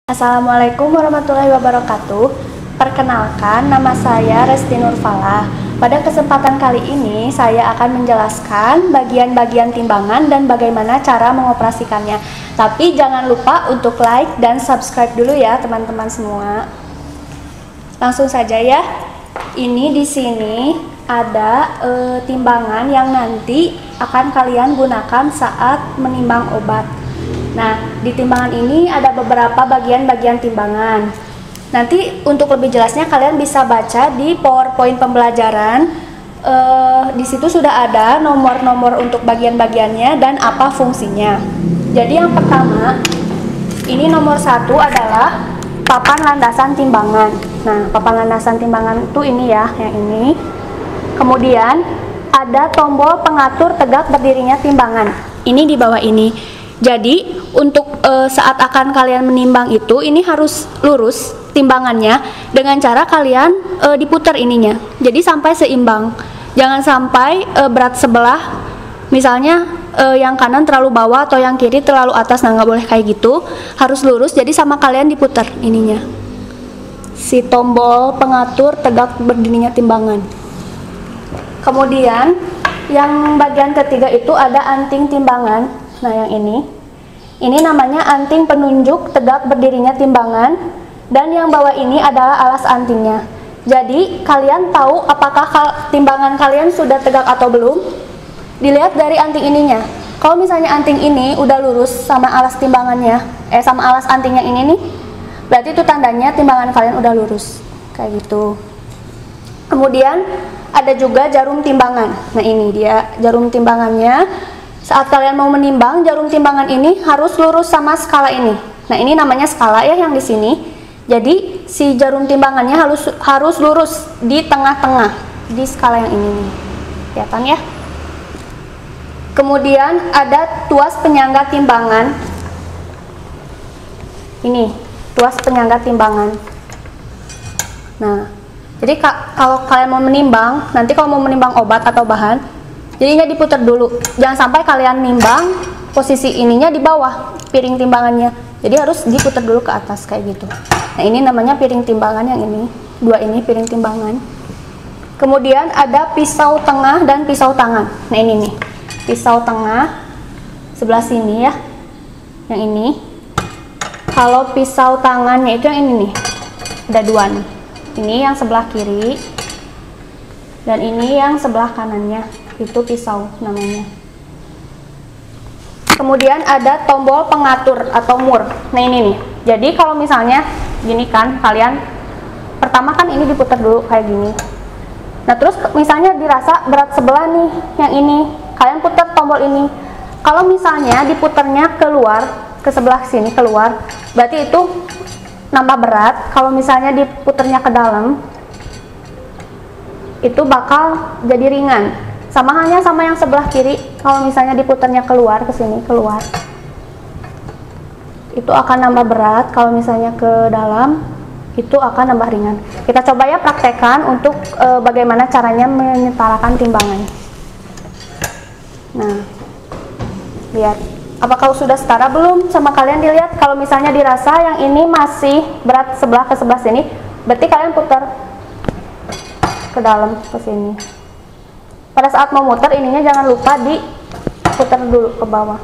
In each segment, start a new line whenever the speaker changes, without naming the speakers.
Assalamualaikum warahmatullahi wabarakatuh. Perkenalkan, nama saya Resti Nurfalah. Pada kesempatan kali ini, saya akan menjelaskan bagian-bagian timbangan dan bagaimana cara mengoperasikannya. Tapi jangan lupa untuk like dan subscribe dulu ya, teman-teman semua. Langsung saja ya. Ini di sini ada timbangan yang nanti akan kalian gunakan saat menimbang obat. Nah, di timbangan ini ada beberapa bagian-bagian timbangan. Nanti untuk lebih jelasnya kalian bisa baca di PowerPoint pembelajaran. Di situ sudah ada nomor-nomor untuk bagian-bagiannya dan apa fungsinya. Jadi yang pertama, ini nomor 1 adalah papan landasan timbangan. Nah, papan landasan timbangan itu ini ya, yang ini. Kemudian ada tombol pengatur tegak berdirinya timbangan. Ini di bawah ini. Jadi untuk saat akan kalian menimbang itu, ini harus lurus timbangannya dengan cara kalian diputar ininya. Jadi sampai seimbang. Jangan sampai berat sebelah, misalnya yang kanan terlalu bawah atau yang kiri terlalu atas. Nah, nggak boleh kayak gitu. Harus lurus. Jadi sama kalian diputar ininya. Si tombol pengatur tegak berdirinya timbangan. Kemudian yang bagian ketiga itu ada anting timbangan. Nah, yang ini namanya anting penunjuk tegak berdirinya timbangan, dan yang bawah ini adalah alas antingnya. Jadi kalian tahu apakah timbangan kalian sudah tegak atau belum? Dilihat dari anting ininya. Kalau misalnya anting ini udah lurus sama alas timbangannya, sama alas antingnya ini nih, berarti itu tandanya timbangan kalian udah lurus, kayak gitu. Kemudian ada juga jarum timbangan. Nah, ini dia jarum timbangannya. Saat kalian mau menimbang, jarum timbangan ini harus lurus sama skala ini. Nah, ini namanya skala ya yang di sini. Jadi si jarum timbangannya harus lurus di tengah-tengah di skala yang ini nih. Kelihatan ya? Kemudian ada tuas penyangga timbangan. Ini tuas penyangga timbangan. Nah, jadi kalau kalian mau menimbang, nanti kalau mau menimbang obat atau bahan, jadinya diputar dulu. Jangan sampai kalian nimbang posisi ininya di bawah piring timbangannya. Jadi harus diputar dulu ke atas kayak gitu. Nah, ini namanya piring timbangan yang ini. Dua ini piring timbangan. Kemudian ada pisau tengah dan pisau tangan. Nah, ini nih. Pisau tengah sebelah sini ya. Yang ini. Kalau pisau tangannya itu yang ini nih. Ada dua nih. Ini yang sebelah kiri dan ini yang sebelah kanannya. Itu pisau namanya. Kemudian ada tombol pengatur atau mur. Nah, ini nih. Jadi kalau misalnya gini kan, kalian pertama kan ini diputar dulu kayak gini. Nah, terus misalnya dirasa berat sebelah nih yang ini, kalian putar tombol ini. Kalau misalnya diputarnya keluar ke sebelah sini keluar, berarti itu nambah berat. Kalau misalnya diputarnya ke dalam, itu bakal jadi ringan. Sama halnya sama yang sebelah kiri, kalau misalnya diputarnya keluar ke sini, keluar, itu akan nambah berat. Kalau misalnya ke dalam, itu akan nambah ringan. Kita coba ya praktekkan untuk bagaimana caranya menyetarakan timbangan. Nah, lihat. Apakah sudah setara belum sama kalian? Dilihat, kalau misalnya dirasa yang ini masih berat sebelah ke sebelah sini, berarti kalian putar ke dalam ke sini. Pada saat mau muter ininya jangan lupa diputar dulu ke bawah.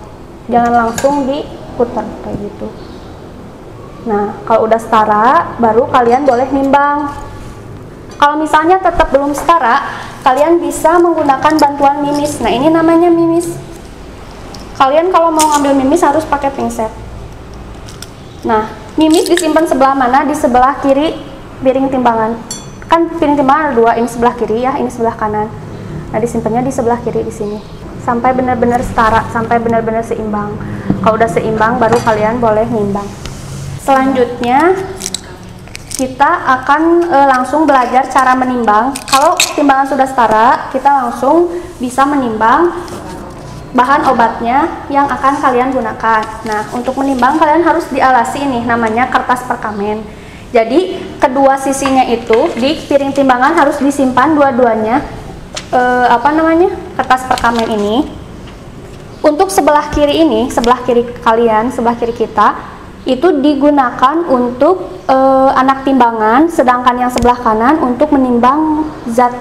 Jangan langsung diputar kayak gitu. Nah, kalau udah setara baru kalian boleh nimbang. Kalau misalnya tetap belum setara, kalian bisa menggunakan bantuan mimis. Nah, ini namanya mimis. Kalian kalau mau ngambil mimis harus pakai pinset. Nah, mimis disimpan sebelah mana? Di sebelah kiri piring timbangan. Kan piring timbangan ada dua, ini sebelah kiri ya, ini sebelah kanan. Nah, disimpannya di sebelah kiri di sini. Sampai benar-benar setara, sampai benar-benar seimbang. Kalau udah seimbang baru kalian boleh nimbang. Selanjutnya kita akan langsung belajar cara menimbang. Kalau timbangan sudah setara, kita langsung bisa menimbang bahan obatnya yang akan kalian gunakan. Nah, untuk menimbang kalian harus dialasi ini, namanya kertas perkamen. Jadi kedua sisinya itu di piring timbangan harus disimpan dua-duanya kertas perkamen ini. Untuk sebelah kiri ini, sebelah kiri kalian, sebelah kiri kita, itu digunakan untuk anak timbangan, sedangkan yang sebelah kanan untuk menimbang zat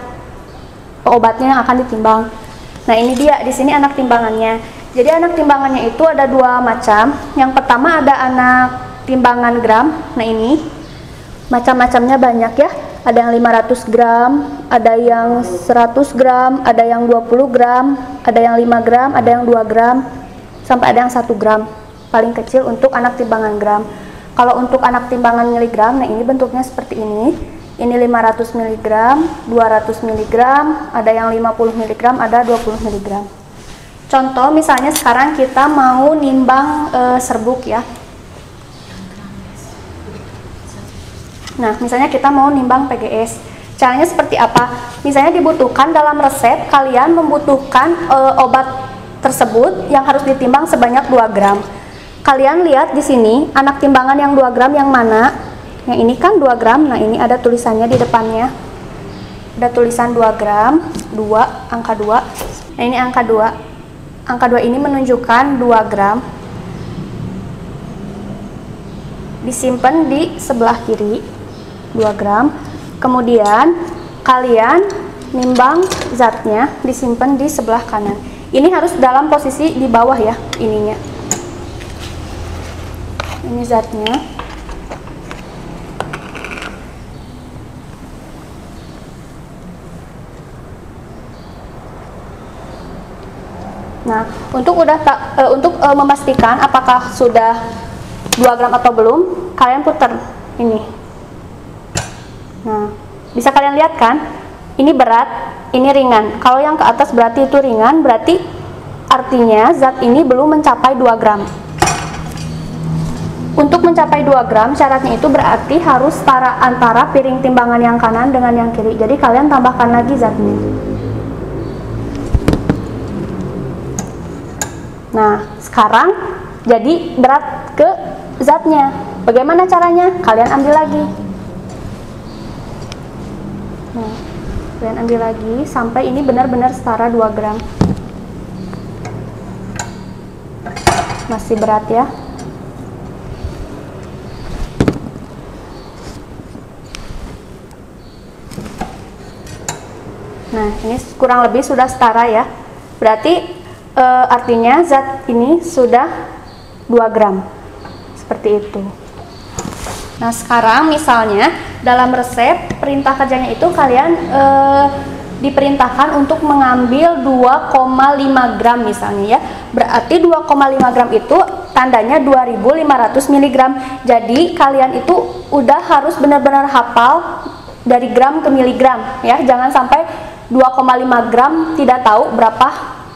obatnya yang akan ditimbang. Nah, ini dia di sini anak timbangannya. Jadi anak timbangannya itu ada dua macam. Yang pertama ada anak timbangan gram. Nah, ini macam-macamnya banyak ya. Ada yang 500 gram, ada yang 100 gram, ada yang 20 gram, ada yang 5 gram, ada yang 2 gram, sampai ada yang 1 gram. Paling kecil untuk anak timbangan gram. Kalau untuk anak timbangan miligram, nah ini bentuknya seperti ini. Ini 500 mg, 200 mg, ada yang 50 mg, ada 20 mg. Contoh misalnya sekarang kita mau nimbang serbuk ya. Nah, misalnya kita mau nimbang PGS. Caranya seperti apa? Misalnya dibutuhkan dalam resep, kalian membutuhkan obat tersebut yang harus ditimbang sebanyak 2 gram. Kalian lihat di sini, anak timbangan yang 2 gram yang mana? Yang ini kan 2 gram, nah ini ada tulisannya di depannya. Ada tulisan 2 gram, 2, angka 2. Nah, ini angka 2. Angka 2 ini menunjukkan 2 gram. Disimpan di sebelah kiri. 2 gram. Kemudian kalian nimbang zatnya, disimpan di sebelah kanan. Ini harus dalam posisi di bawah ya, ininya. Ini zatnya. Nah, untuk memastikan apakah sudah 2 gram atau belum, kalian putar ini. Nah, bisa kalian lihat kan? Ini berat, ini ringan. Kalau yang ke atas berarti itu ringan, berarti artinya zat ini belum mencapai 2 gram. Untuk mencapai 2 gram, syaratnya itu berarti harus setara antara piring timbangan yang kanan dengan yang kiri. Jadi kalian tambahkan lagi zatnya. Nah, sekarang jadi berat ke zatnya. Bagaimana caranya? Kalian ambil lagi. Nah, kalian ambil lagi sampai ini benar-benar setara 2 gram. Masih berat ya. Nah, ini kurang lebih sudah setara ya. Berarti artinya zat ini sudah 2 gram. Seperti itu. Nah, sekarang misalnya dalam resep perintah kerjanya itu kalian diperintahkan untuk mengambil 2,5 gram misalnya ya. Berarti 2,5 gram itu tandanya 2500 mg. Jadi kalian itu udah harus benar-benar hafal dari gram ke miligram ya. Jangan sampai 2,5 gram tidak tahu berapa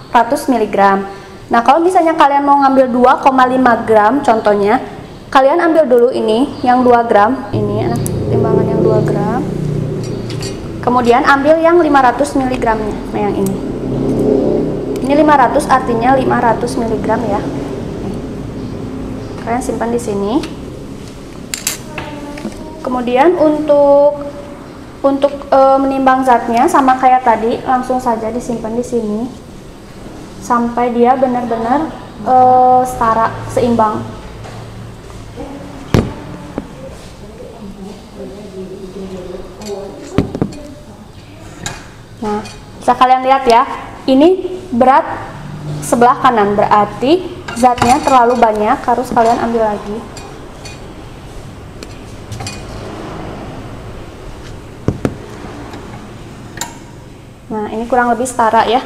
ratus miligram. Nah, kalau misalnya kalian mau ngambil 2,5 gram contohnya, kalian ambil dulu ini yang 2 gram, ini anak timbangan yang 2 gram. Kemudian ambil yang 500 mg nya. Nah, yang ini. Ini 500 artinya 500 mg ya. Kalian simpan di sini. Kemudian untuk menimbang zatnya sama kayak tadi, langsung saja disimpan di sini sampai dia benar-benar setara, seimbang. Nah, bisa kalian lihat ya, ini berat sebelah kanan, berarti zatnya terlalu banyak, harus kalian ambil lagi. Nah, ini kurang lebih setara ya.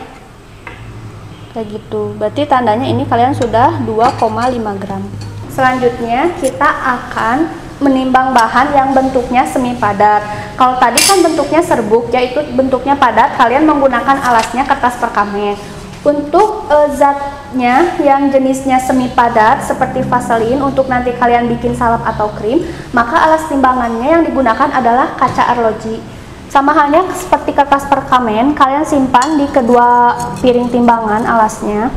Kayak gitu. Berarti tandanya ini kalian sudah 2,5 gram. Selanjutnya kita akan menimbang bahan yang bentuknya semi padat. Kalau tadi kan bentuknya serbuk, yaitu bentuknya padat, kalian menggunakan alasnya kertas perkamen. Untuk zatnya yang jenisnya semi padat seperti vaselin untuk nanti kalian bikin salep atau krim, maka alas timbangannya yang digunakan adalah kaca arloji. Sama halnya seperti kertas perkamen, kalian simpan di kedua piring timbangan alasnya.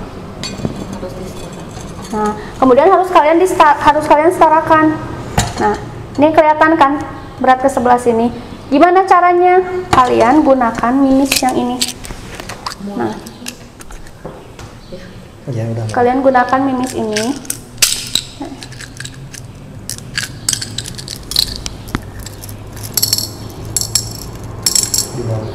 Nah, kemudian harus kalian setarakan. Nah, ini kelihatan kan berat ke sebelah sini. Gimana caranya? Kalian gunakan mimis yang ini. Nah, kalian gunakan mimis ini.
di bawah.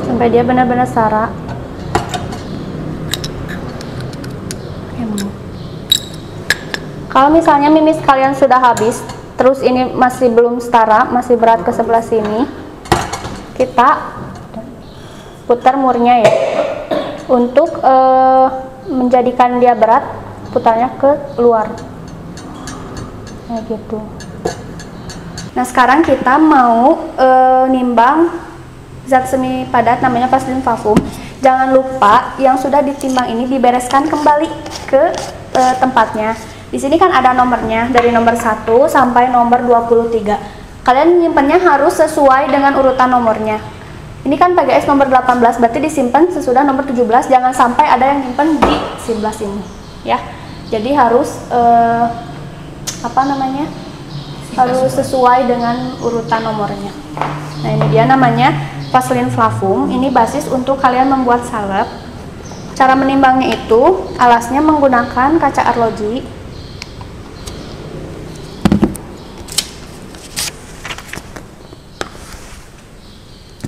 Sampai dia benar-benar setara. Kalau misalnya mimis kalian sudah habis, terus ini masih belum setara, masih berat ke sebelah sini, kita putar murnya ya. Untuk menjadikan dia berat, putarnya ke luar. Kayak gitu. Nah, sekarang kita mau nimbang zat semi padat namanya vaselin parfum. Jangan lupa yang sudah ditimbang ini dibereskan kembali ke tempatnya. Di sini kan ada nomornya dari nomor 1 sampai nomor 23. Kalian menyimpannya harus sesuai dengan urutan nomornya. Ini kan PGS nomor 18, berarti disimpan sesudah nomor 17. Jangan sampai ada yang nyimpan di sebelah sini, ya. Jadi harus harus sesuai dengan urutan nomornya. Nah, ini dia namanya vaselin flavum. Ini basis untuk kalian membuat salep. Cara menimbangnya itu alasnya menggunakan kaca arloji.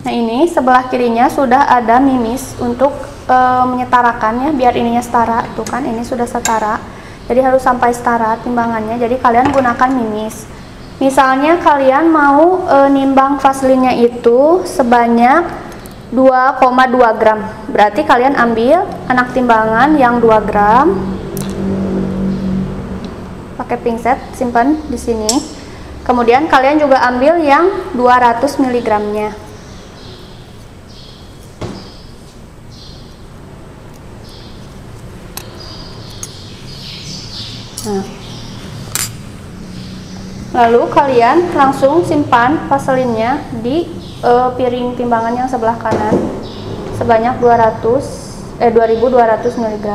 Nah, ini sebelah kirinya sudah ada mimis untuk menyetarakannya biar ininya setara. Itu kan ini sudah setara. Jadi harus sampai setara timbangannya. Jadi kalian gunakan mimis. Misalnya kalian mau nimbang vaselinnya itu sebanyak 2,2 gram. Berarti kalian ambil anak timbangan yang 2 gram. Pakai pinset, simpan di sini. Kemudian kalian juga ambil yang 200 mg-nya. Nah, lalu kalian langsung simpan vaselinnya di piring timbangan yang sebelah kanan sebanyak 2200 mg.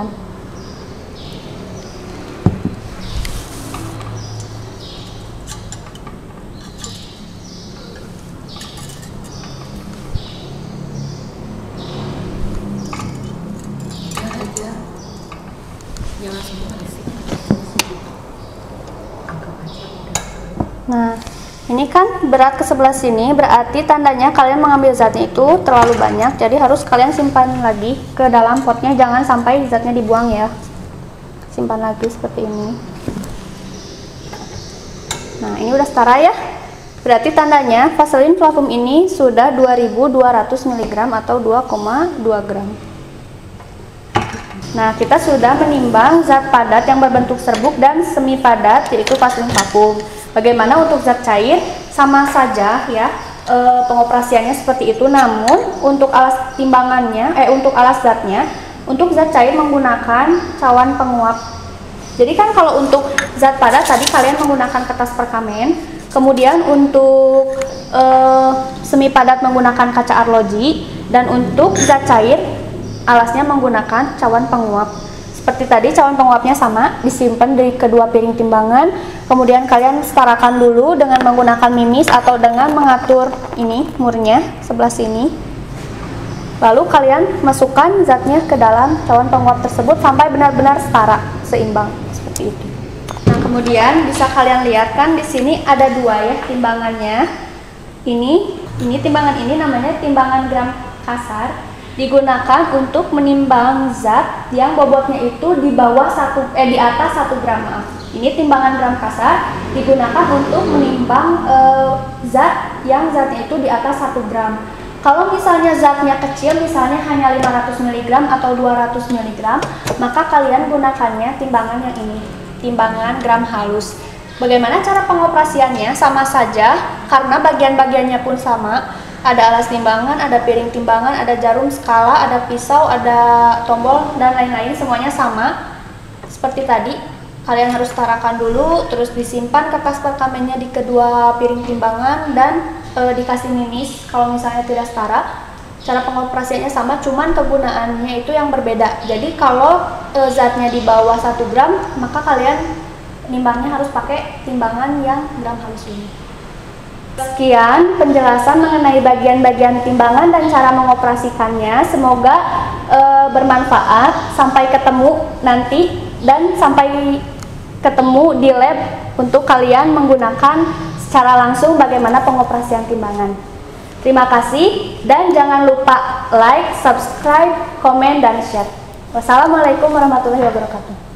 Nah, ini kan berat ke sebelah sini, berarti tandanya kalian mengambil zatnya itu terlalu banyak, jadi harus kalian simpan lagi ke dalam potnya, jangan sampai zatnya dibuang ya. Simpan lagi seperti ini. Nah, ini udah setara ya. Berarti tandanya vaselin flavum ini sudah 2200 mg atau 2,2 gram. Nah, kita sudah menimbang zat padat yang berbentuk serbuk dan semi padat, yaitu vaselin flavum. Bagaimana untuk zat cair? Sama saja ya, pengoperasiannya seperti itu. Namun untuk alas timbangannya, untuk alas zatnya, untuk zat cair menggunakan cawan penguap. Jadi kan kalau untuk zat padat tadi kalian menggunakan kertas perkamen, kemudian untuk semi padat menggunakan kaca arloji, dan untuk zat cair alasnya menggunakan cawan penguap. Seperti tadi, cawan penguapnya sama, disimpan di kedua piring timbangan. Kemudian kalian setarakan dulu dengan menggunakan mimis atau dengan mengatur ini murnya sebelah sini. Lalu kalian masukkan zatnya ke dalam cawan penguap tersebut sampai benar-benar setara, seimbang seperti itu. Nah, kemudian bisa kalian lihat kan di sini ada dua ya timbangannya. Ini timbangan ini namanya timbangan gram kasar. Digunakan untuk menimbang zat yang bobotnya itu di atas 1 gram. Maaf. Ini timbangan gram kasar digunakan untuk menimbang zat yang zatnya itu di atas 1 gram. Kalau misalnya zatnya kecil, misalnya hanya 500 mg atau 200 mg, maka kalian gunakannya timbangan yang ini, timbangan gram halus. Bagaimana cara pengoperasiannya? Sama saja, karena bagian-bagiannya pun sama. Ada alas timbangan, ada piring timbangan, ada jarum skala, ada pisau, ada tombol, dan lain-lain, semuanya sama. Seperti tadi, kalian harus tarakan dulu, terus disimpan kertas perkamennya di kedua piring timbangan, dan dikasih mimis kalau misalnya tidak setara. Cara pengoperasiannya sama, cuman kegunaannya itu yang berbeda. Jadi kalau zatnya di bawah 1 gram, maka kalian nimbangnya harus pakai timbangan yang gram halus ini. Sekian penjelasan mengenai bagian-bagian timbangan dan cara mengoperasikannya. Semoga bermanfaat. Sampai ketemu nanti dan sampai ketemu di lab untuk kalian menggunakan secara langsung bagaimana pengoperasian timbangan. Terima kasih dan jangan lupa like, subscribe, komen, dan share. Wassalamualaikum warahmatullahi wabarakatuh.